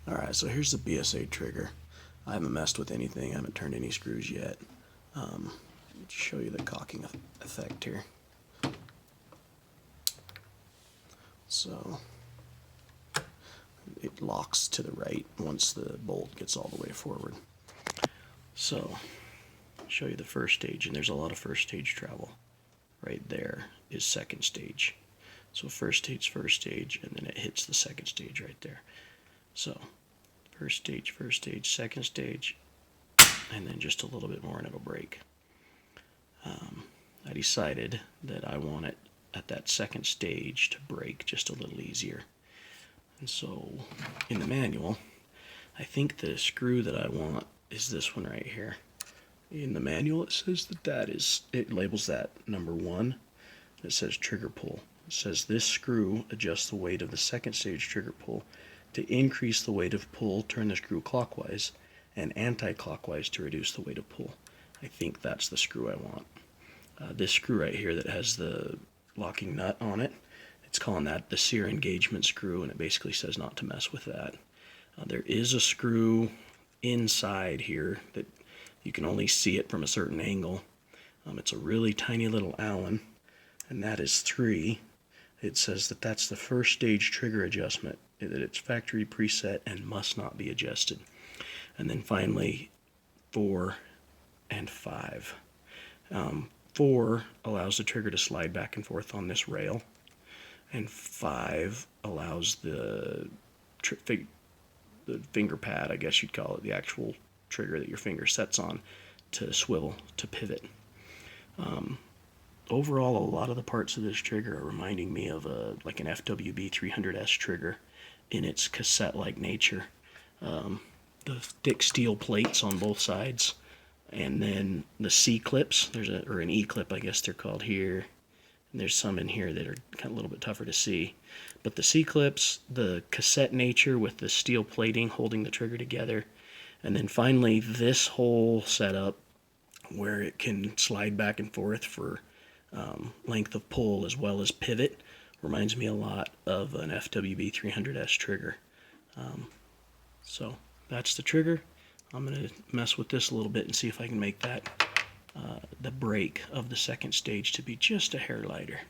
Alright, so here's the BSA trigger. I haven't messed with anything, I haven't turned any screws yet. Let me show you the cocking effect here. So it locks to the right once the bolt gets all the way forward. So I'll show you the first stage, and there's a lot of first stage travel. Right there is second stage. So first stage, and then it hits the second stage right there. So first stage, second stage, and then just a little bit more and it'll break. I decided that I want it at that second stage to break just a little easier. And so in the manual, I think the screw that I want is this one right here. In the manual it says it labels that number 1. It says trigger pull. It says this screw adjusts the weight of the second stage trigger pull. To increase the weight of pull, turn the screw clockwise and anti-clockwise to reduce the weight of pull. I think that's the screw I want. This screw right here that has the locking nut on it, it's calling that the sear engagement screw, and it basically says not to mess with that. There is a screw inside here that you can only see it from a certain angle. It's a really tiny little Allen, and that is 3. It says that that's the first stage trigger adjustment, that it's factory preset and must not be adjusted. And then finally 4 and 5. 4 allows the trigger to slide back and forth on this rail, and 5 allows the finger pad, I guess you'd call it, the actual trigger that your finger sets on, to swivel, to pivot. Overall, a lot of the parts of this trigger are reminding me of like an FWB 300S trigger in its cassette-like nature. The thick steel plates on both sides, and then the C-clips, or an E-clip I guess they're called here, and there's some in here that are kind of a little bit tougher to see. But the C-clips, the cassette nature with the steel plating holding the trigger together, and then finally this whole setup where it can slide back and forth for length of pull as well as pivot, reminds me a lot of an FWB 300S trigger. So that's the trigger. I'm going to mess with this a little bit and see if I can make that the break of the second stage to be just a hair lighter.